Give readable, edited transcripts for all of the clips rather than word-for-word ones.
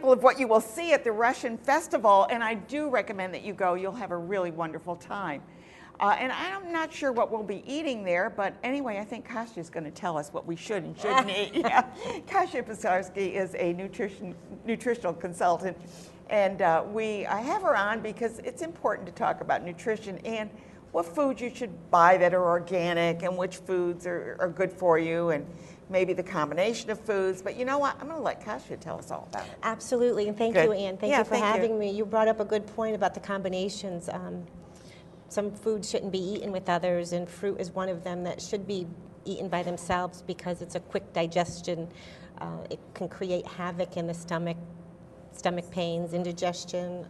example of what you will see at the Russian Festival, and I do recommend that you go. You'll have a really wonderful time. And I'm not sure what we'll be eating there, but anyway, I think Kasia's going to tell us what we should and shouldn't eat. Yeah. Kasia Pisarski is a nutritional consultant, and I have her on because it's important to talk about nutrition and what foods you should buy that are organic and which foods are good for you, and maybe the combination of foods. But you know what? I'm going to let Kasia tell us all about it. Absolutely, and thank you, Ann. Thank you for having me. You brought up a good point about the combinations. Some foods shouldn't be eaten with others, and fruit is one of them that should be eaten by themselves because it's a quick digestion. It can create havoc in the stomach pains, indigestion,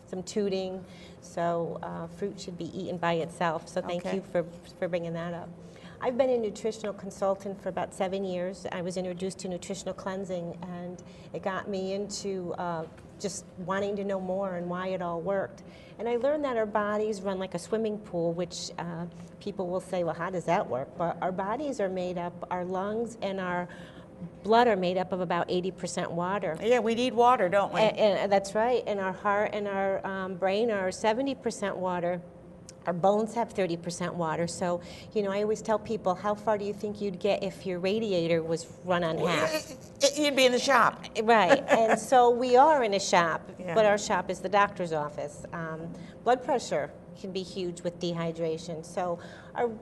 some tooting. So fruit should be eaten by itself. So thank you for bringing that up. I've been a nutritional consultant for about 7 years. I was introduced to nutritional cleansing, and it got me into just wanting to know more and why it all worked. And I learned that our bodies run like a swimming pool, which people will say, well, how does that work? But our bodies are made up, our lungs and our blood are made up of about 80% water. Yeah, we need water, don't we? And that's right. And our heart and our brain are 70% water. Our bones have 30% water. So, you know, I always tell people, how far do you think you'd get if your radiator was run on half? You'd be in the shop. Right. And so we are in a shop, but our shop is the doctor's office. Blood pressure can be huge with dehydration. So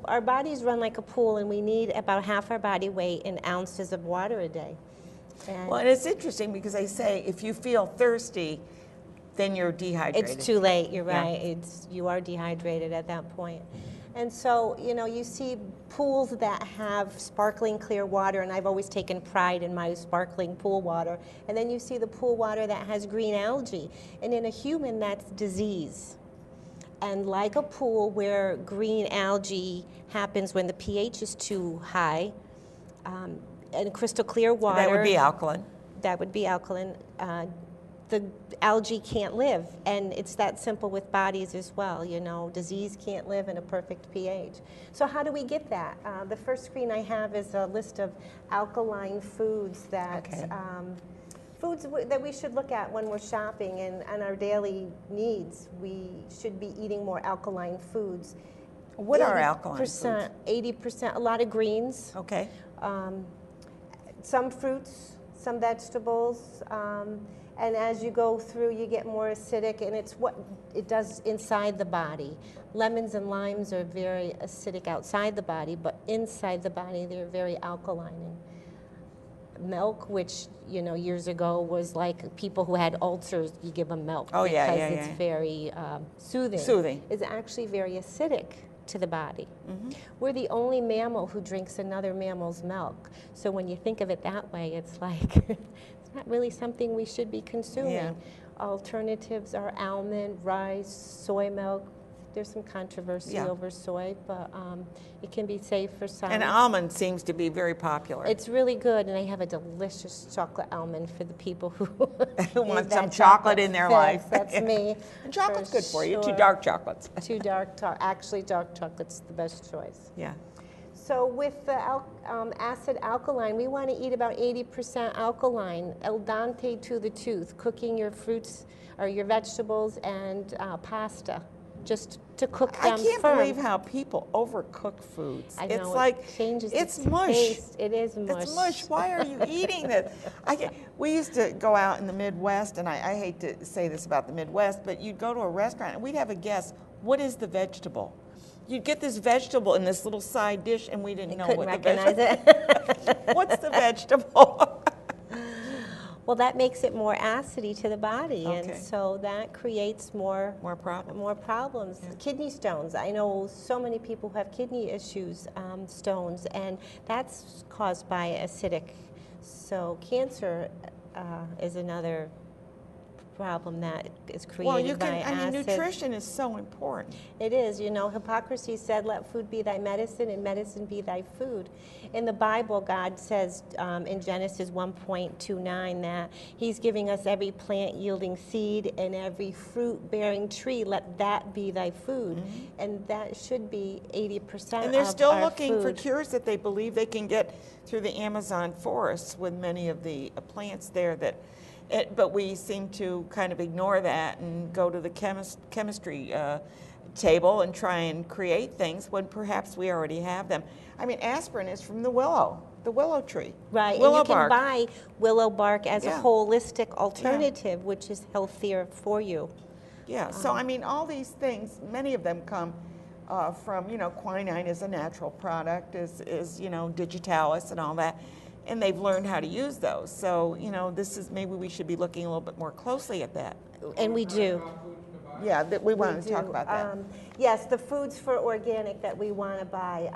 our bodies run like a pool, and we need about half our body weight in ounces of water a day. Well, and it's interesting because they say if you feel thirsty, then you're dehydrated. It's too late, you're right. You are dehydrated at that point. And so, you know, you see pools that have sparkling clear water, and I've always taken pride in my sparkling pool water. And then you see the pool water that has green algae. And in a human, that's disease. And like a pool where green algae happens when the pH is too high, and crystal clear water. That would be alkaline. That would be alkaline. The algae can't live, and it's that simple with bodies as well. You know, disease can't live in a perfect pH. So how do we get that? The first screen I have is a list of alkaline foods that foods that we should look at when we're shopping and our daily needs. We should be eating more alkaline foods. What are alkaline foods? 80%, a lot of greens. Okay. Some fruits, some vegetables. And as you go through, you get more acidic, and it's what it does inside the body. Lemons and limes are very acidic outside the body, but inside the body, they're very alkaline. And milk, which, you know, years ago was like people who had ulcers, you give them milk because it's very soothing. Is actually very acidic to the body. We're the only mammal who drinks another mammal's milk. So when you think of it that way, it's like not really something we should be consuming. Alternatives are almond, rice, soy milk. There's some controversy over soy, but it can be safe for some. And almond seems to be very popular. It's really good, and they have a delicious chocolate almond for the people who want some chocolate in their life. That's me. And chocolate's good for you. Too dark chocolates. Too dark. Actually, dark chocolate's the best choice. Yeah. So with the acid alkaline, we want to eat about 80% alkaline, al dente to the tooth, cooking your fruits or your vegetables and pasta, just to cook them I can't believe how people overcook foods. I know, it's like, it's mush. Taste. It is mush. It's mush. Why are you eating this? We used to go out in the Midwest, and I hate to say this about the Midwest, but you'd go to a restaurant, and we'd have a guess, what is the vegetable? You'd get this vegetable in this little side dish, and we didn't know what the vegetable. What's the vegetable? Well, that makes it more acidy to the body, and so that creates more problems. Yeah. Kidney stones. I know so many people who have kidney issues, stones, and that's caused by acidic. So cancer is another problem that is created by acid. I mean, nutrition is so important. It is. You know, Hippocrates said, let food be thy medicine and medicine be thy food. In the Bible, God says in Genesis 1:29 that he's giving us every plant yielding seed and every fruit bearing tree, let that be thy food. And that should be 80% And they're still looking food. for cures that they believe they can get through the Amazon forests with many of the plants there that But we seem to kind of ignore that and go to the chemistry table and try and create things when perhaps we already have them. I mean, aspirin is from the willow tree. Right, Willow and you can bark. buy willow bark as a Yeah. holistic alternative, which is healthier for you. Yeah, so I mean, all these things, many of them come from, quinine is a natural product, is digitalis and all that, and they've learned how to use those. So, this is, maybe we should be looking a little bit more closely at that. And we do. Yeah, we want to talk about that. Yes, the foods for organic that we want to buy.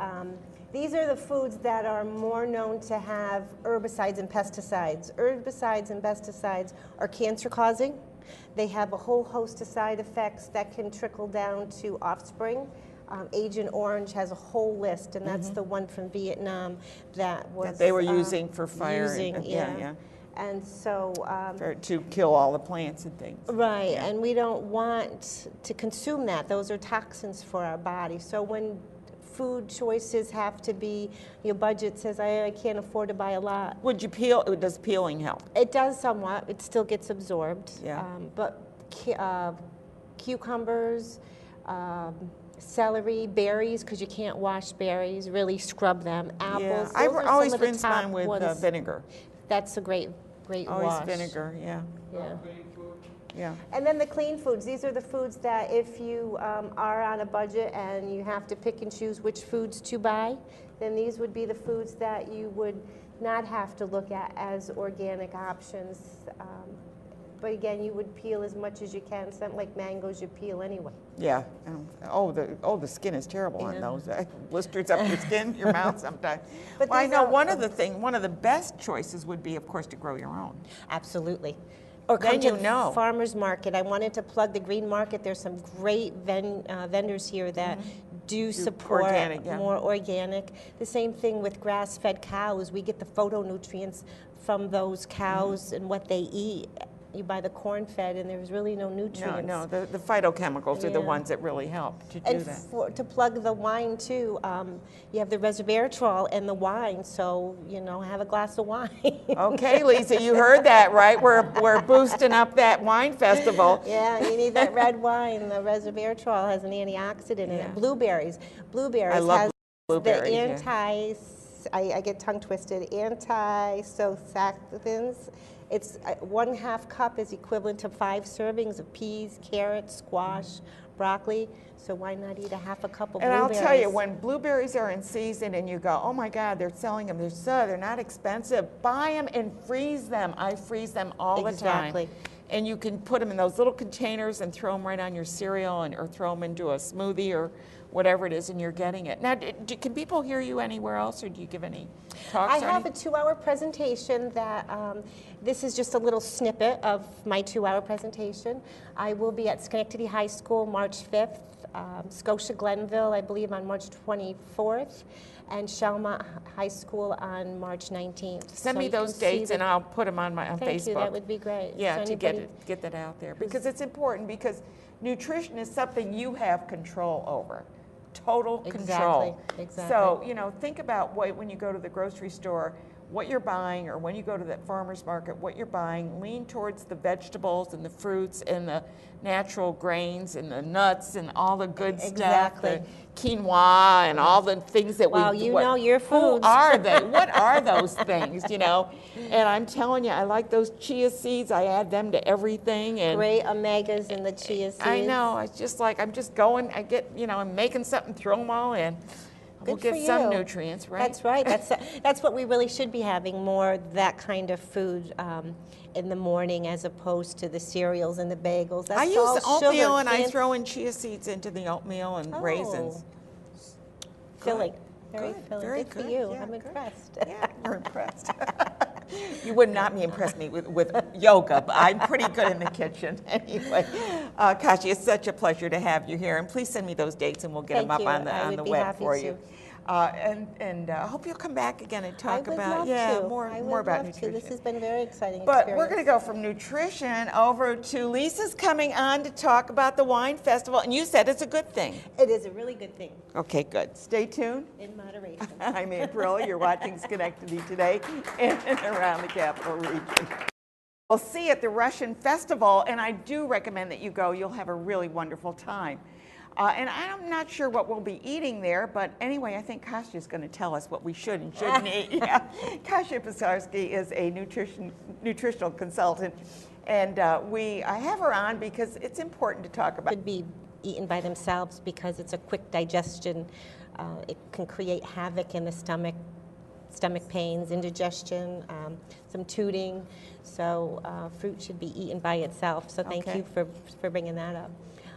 These are the foods that are more known to have herbicides and pesticides. Herbicides and pesticides are cancer causing. They have a whole host of side effects that can trickle down to offspring. Agent Orange has a whole list, and that's the one from Vietnam that was That they were using for fire. Yeah. And so to kill all the plants and things. right, Yeah. and we don't want to consume that. Those are toxins for our body. So when food choices have to be, your budget says I can't afford to buy a lot. Would you peel? Does peeling help? It does somewhat. It still gets absorbed. Yeah. But cucumbers, celery, berries, because you can't wash berries, really scrub them. Apples. Yeah, those I are some always of the rinse top mine with ones. vinegar. That's a great Always wash. vinegar, yeah. Yeah. Yeah. And then the clean foods. These are the foods that if you are on a budget and you have to pick and choose which foods to buy, then these would be the foods that you would not have to look at as organic options. But again, you would peel as much as you can. Something like mangoes, you peel anyway. Yeah. The skin is terrible on Yeah. those. Blisters up your skin, your mouth sometimes. But Well, I these know are- one of the best choices would be, of course, to grow your own. Absolutely. Or Then come to you the know. farmer's market. I wanted to plug the green market. There's some great vendors here that do support organic, yeah. more organic. The same thing with grass-fed cows. We get the phytonutrients from those cows and what they eat. You buy the corn-fed, and there's really no nutrients. No, the phytochemicals are the Yeah. ones that really help to do And that. to plug the wine too, you have the resveratrol and the wine, so have a glass of wine. Okay, Lisa, you heard that, right? We're boosting up that wine festival. Yeah, you need that red wine. The resveratrol has an antioxidant in Yeah. it. Blueberries I love has blueberries. the Yeah. I get tongue twisted. Anti-sulforaphane. It's 1/2 cup is equivalent to 5 servings of peas, carrots, squash, broccoli. So why not eat a 1/2 cup of And blueberries? I'll tell you, when blueberries are in season and you go, oh my God, they're selling them, they're not expensive, buy them and freeze them. I freeze them all the time. Exactly. And you can put them in those little containers and throw them right on your cereal or throw them into a smoothie or whatever it is, and you're getting it. Now, can people hear you anywhere else, or do you give any talks? I or have a anything? 2-hour presentation that, this is just a little snippet of my 2-hour presentation. I will be at Schenectady High School March 5th, Scotia Glenville, I believe, on March 24th, and Shelma High School on March 19th. Send So me you those can see dates, and I'll put them on Thank Facebook. you, that would be great. Yeah, So to anybody- get that out there, because it's important, because nutrition is something you have control over. Total control. Exactly. So, think about when you go to the grocery store, what you're buying, or when you go to that farmer's market, what you're buying. Lean towards the vegetables and the fruits and the natural grains and the nuts and all the good Exactly. stuff, the quinoa and all the things that Wow, you know your Who foods. are they? What are those things, And I'm telling you, I like those chia seeds. I add them to everything. And Great omegas in the chia seeds. I know. It's just like I'm just going. I get, I'm making something, throw them all in. We'll Good get for some you. nutrients, right? That's right. That's what we really should be having, more that kind of food in the morning, as opposed to the cereals and the bagels. That's I use all oatmeal sugar, and I can't- throw in chia seeds into the oatmeal and raisins. Filling. Very Good, filling. very Good for good. you. Yeah, I'm good. impressed. Yeah, you're impressed. You would not be impressed me with yoga, but I'm pretty good in the kitchen anyway. Kasia, it's such a pleasure to have you here, and please send me those dates, and we'll get them Thank up you. on I the would be web happy for to. you. And I hope you'll come back again and talk I would about love to. more I more would about love nutrition. to. This has been a very exciting But experience. we're going to go from nutrition over to Lisa's coming on to talk about the wine festival, and you said it's a good thing. It is a really good thing, Okay, good. Stay tuned. in moderation. I'm April. You're watching Schenectady Today in and around the Capital Region. We'll see at the Russian festival, and I do recommend that you go. You'll have a really wonderful time. And I'm not sure what we'll be eating there, but anyway, I think Kasia's going to tell us what we should and shouldn't eat. Yeah. Kasia Pisarski is a nutritional consultant, and I have her on because it's important to talk about. Should be eaten by themselves because it's a quick digestion. It can create havoc in the stomach pains, indigestion, some tooting. So fruit should be eaten by itself. So thank you for bringing that up.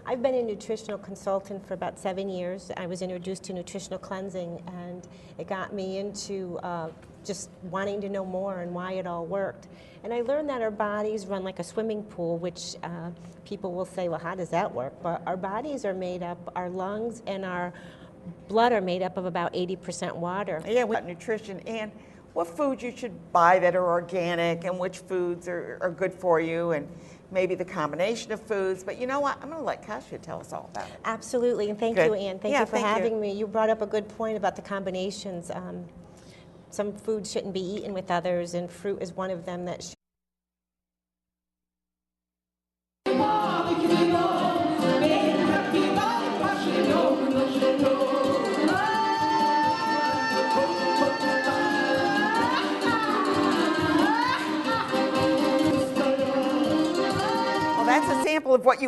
I've been a nutritional consultant for about 7 years. I was introduced to nutritional cleansing, and it got me into just wanting to know more and why it all worked. And I learned that our bodies run like a swimming pool, which people will say, well, how does that work? But our bodies are made up, our lungs and our blood are made up of about 80% water. Yeah, about nutrition and what foods you should buy that are organic and which foods are good for you, and maybe the combination of foods. But you know what? I'm going to let Kasia tell us all about it. Absolutely, and thank you, Ann. Thank you for having me. You brought up a good point about the combinations. Some foods shouldn't be eaten with others, and fruit is one of them that should. Well, that's a sample of what you